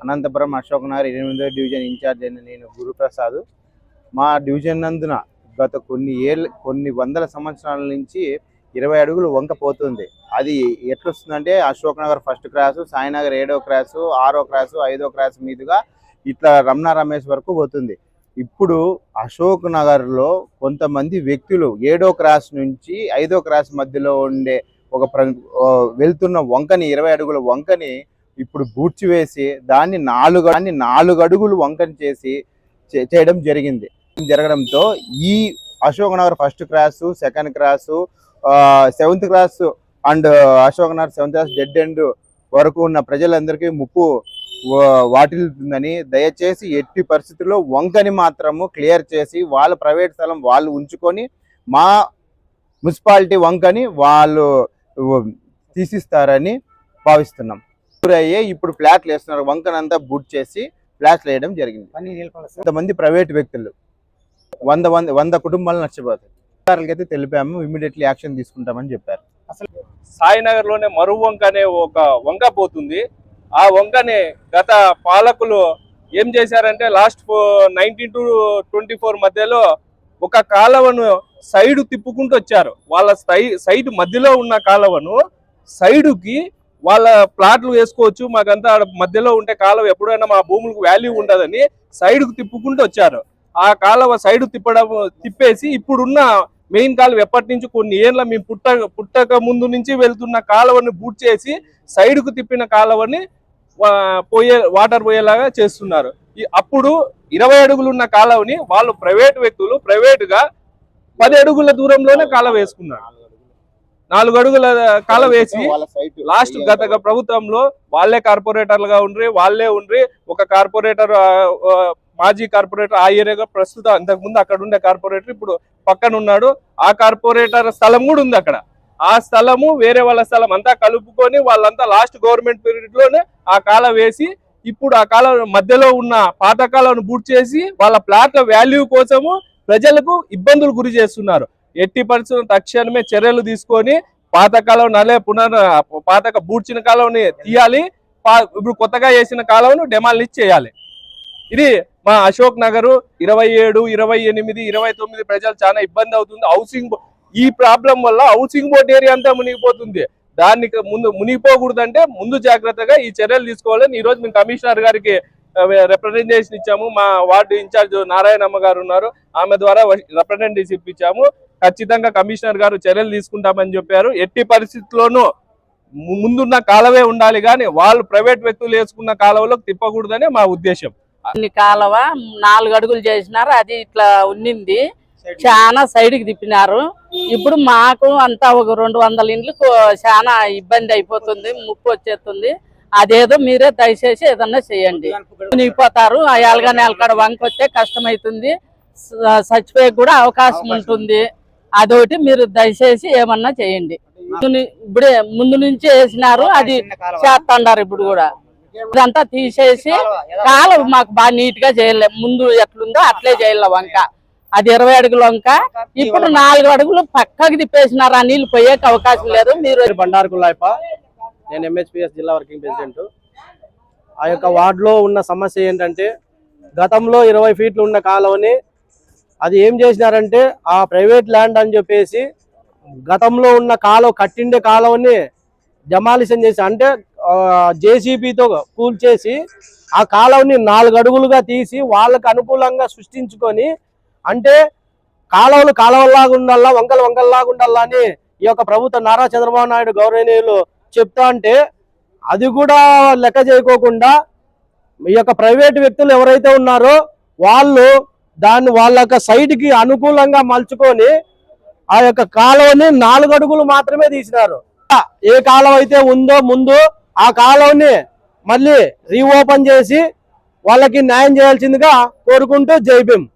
అనంతపురం అశోక్ నగర్ 8వ division incharge అయిన నేను గురుప్రసాద్. మా డివిజన్ నందున గత కొన్ని వందల సంవత్సరాల నుంచి 20 అడుగులు వంక పోతుంది. అది ఎట్లొస్తుందంటే అశోక్ నగర్ ఫస్ట్ క్రాసు, సాయినగర్ 7వ క్రాసు, 6వ క్రాసు, 5వ క్రాసు మీదుగా ఇట్లా రమణ రమేష్ వరకు పోతుంది. ఇప్పుడు అశోక్ నగర్లో కొంతమంది వ్యక్తులు 7వ క్రాస్ నుంచి 5వ క్రాస్ మధ్యలో ఉండే ఒక వెళ్తున్న వంకని 20 అడుగుల వంకని ఇప్పుడు బూడ్చివేసి దాన్ని 4 అడుగులు వంకని చేయడం జరగడంతో ఈ Ashok Nagar first cross, second cross, 7th cross and Ashok Nagar 7th cross dead end వరకు ఉన్న ప్రజలందరికీ ముప్పు వాటిల్తుందని దయచేసి ఎట్టి పరిస్థితుల్లో వంకని మాత్రము క్లియర్ చేసి వాళ్ళ ప్రైవేట్ స్థలం వాళ్ళు ఉంచుకొని మా మున్సిపాలిటీ వంకని వాళ్ళు తీసిస్తారని భావిస్తున్నాం. ఇప్పుడు ఫ్లాట్లు వేస్తున్నారు, వంకనంతా బూట్ చేసి ఫ్లాట్లు వేయడం జరిగింది. కొంతమంది ప్రైవేట్ వ్యక్తులు 100 కుటుంబాలు నష్టపోతాయి. అధికారులకైతే తెలిపాము, ఇమీడియట్లీ యాక్షన్ తీసుకుంటామని చెప్పారు. అసలు సాయినగర్ లోనే మరో వంక అనే ఒక వంక పోతుంది. ఆ వంకని గత పాలకులు ఏం చేశారంటే లాస్ట్ 19 to 24 మధ్యలో ఒక కాలువను సైడ్ తిప్పుకుంటూ వచ్చారు. వాళ్ళ సైడ్ మధ్యలో ఉన్న కాలువను సైడుకి వాళ్ళ ప్లాట్లు వేసుకోవచ్చు, మాకంతా మధ్యలో ఉంటే కాలువ ఎప్పుడైనా మా భూములకు వాల్యూ ఉండదని సైడ్కు తిప్పుకుంటూ వచ్చారు. ఆ కాలువ సైడ్ తిప్పేసి ఇప్పుడున్న మెయిన్ కాలువ ఎప్పటి నుంచి కొన్ని ఏళ్ళ మేము పుట్టక ముందు నుంచి వెళ్తున్న కాలువని బూట్ చేసి సైడ్కు తిప్పిన కాలువని వాటర్ పోయేలాగా చేస్తున్నారు. అప్పుడు 20 అడుగులు ఉన్న కాలువని వాళ్ళు ప్రైవేట్ వ్యక్తులు ప్రైవేటుగా 10 అడుగుల దూరంలోనే కాలువ వేసుకున్నారు. 4 అడుగుల కాలువ వేసి లాస్ట్ గత ప్రభుత్వంలో వాళ్ళే కార్పొరేటర్లుగా వాళ్ళే ఒక కార్పొరేటర్ మాజీ కార్పొరేటర్ ఆ ఏరియాగా ప్రస్తుతం అంతకుముందు అక్కడ ఉండే కార్పొరేటర్ ఇప్పుడు పక్కన ఉన్నాడు. ఆ కార్పొరేటర్ స్థలం కూడా ఉంది అక్కడ. ఆ స్థలము వేరే వాళ్ళ స్థలం అంతా కలుపుకొని వాళ్ళంతా లాస్ట్ గవర్నమెంట్ పీరియడ్ లోనే ఆ కాలువ వేసి ఇప్పుడు ఆ కాలువ మధ్యలో ఉన్న పాత కాలువను బూట్ చేసి వాళ్ళ ప్లాట్ల వాల్యూ కోసము ప్రజలకు ఇబ్బందులు గురి చేస్తున్నారు. ఎట్టి పరిస్థితుల్లో తక్షణమే చర్యలు తీసుకొని పాత కాలువ బూడ్చిన కాలువని తీయాలి, ఇప్పుడు కొత్తగా వేసిన కాలువను డెమాలిష్ చేయాలి. ఇది మా అశోక్ నగర్ 27, 28, 29 ప్రజలు చాలా ఇబ్బంది అవుతుంది. ఈ ప్రాబ్లం వల్ల హౌసింగ్ బోర్డ్ ఏరియా అంతా మునిగిపోతుంది. దానికి మునిగిపోకూడదంటే ముందు జాగ్రత్తగా ఈ చర్యలు తీసుకోవాలని ఈ రోజు మేము కమిషనర్ గారికి రిప్రజెంటేషన్ ఇచ్చాము. మా వార్డు ఇన్ఛార్జ్ నారాయణమ్మ గారు ఉన్నారు, ఆమె ద్వారా రిప్రజెంటేషన్ ఇప్పించాము. ఖచ్చితంగా కమిషనర్ గారు చర్యలు తీసుకుంటామని చెప్పారు. ఎట్టి పరిస్థితుల్లోనూ ముందున్న కాలువే ఉండాలి కానీ వాళ్ళు ప్రైవేట్ వ్యక్తులు వేసుకున్న కాలువలోకి తిప్పకూడదని మా ఉద్దేశం. కాలువ 4 అడుగులు చేసినారు, అది ఇట్లా ఉన్నింది, చాలా సైడ్కి తిప్పినారు. ఇప్పుడు మాకు అంతా ఒక 200 ఇండ్లకు చాలా ఇబ్బంది అయిపోతుంది, ముప్పు వచ్చేస్తుంది. అదేదో మీరే దయచేసి ఏదన్నా చేయండి. మునిగిపోతారు, ఆ ఎలగనేలకాడ వంక వస్తే కష్టమవుతుంది, చచ్చిపోయే కూడా అవకాశం ఉంటుంది. అదొకటి మీరు దయచేసి ఏమన్నా చేయండి. ఇప్పుడే ముందు నుంచి వేసినారు, అది చేస్తున్నారు. ఇప్పుడు కూడా ఇదంతా తీసేసి కాలువ మాకు బాగా నీట్ గా చేయలే, ముందు ఎట్లుందో అట్లే చేయాల వంక. అది 20 అడుగుల వంక, ఇప్పుడు 4 అడుగులు పక్కకి తిప్పేసినారు. ఆ నీళ్లు పోయేకి అవకాశం లేదు. మీరు బండారు కుల్లాయప్ప, నేను ఎంహెచ్పిఎస్ జిల్లా వర్కింగ్ ప్రెసిడెంట్. ఆ యొక్క వార్డులో ఉన్న సమస్య ఏంటంటే గతంలో 20 ఫీట్లు ఉన్న కాలువని అది ఏం చేసినారంటే ఆ ప్రైవేట్ ల్యాండ్ అని చెప్పేసి గతంలో ఉన్న కాలువ కట్టిండే కాలువని డెమాలిషన్ చేసి అంటే జేసీబీతో కూల్చేసి ఆ కాలువని 4 అడుగులుగా తీసి వాళ్ళకు అనుకూలంగా సృష్టించుకొని అంటే కాలువలాగా ఉండాలా, వంకల్లాగా ఉండాలా అని ఈ యొక్క ప్రభుత్వ నారా చంద్రబాబు నాయుడు గౌరవనీయులు చెప్తా అంటే అది కూడా లెక్క చేయకోకుండా ఈ యొక్క ప్రైవేట్ వ్యక్తులు ఎవరైతే ఉన్నారో వాళ్ళు దాన్ని వాళ్ళ యొక్క సైడ్కి అనుకూలంగా మలుచుకొని ఆ యొక్క కాలువని 4 అడుగులు మాత్రమే తీసినారు. ఏ కాలువ అయితే ఉందో ముందు ఆ కాలువని మళ్ళీ రీఓపెన్ చేసి వాళ్ళకి న్యాయం చేయాల్సిందిగా కోరుకుంటూ జై భీమ్.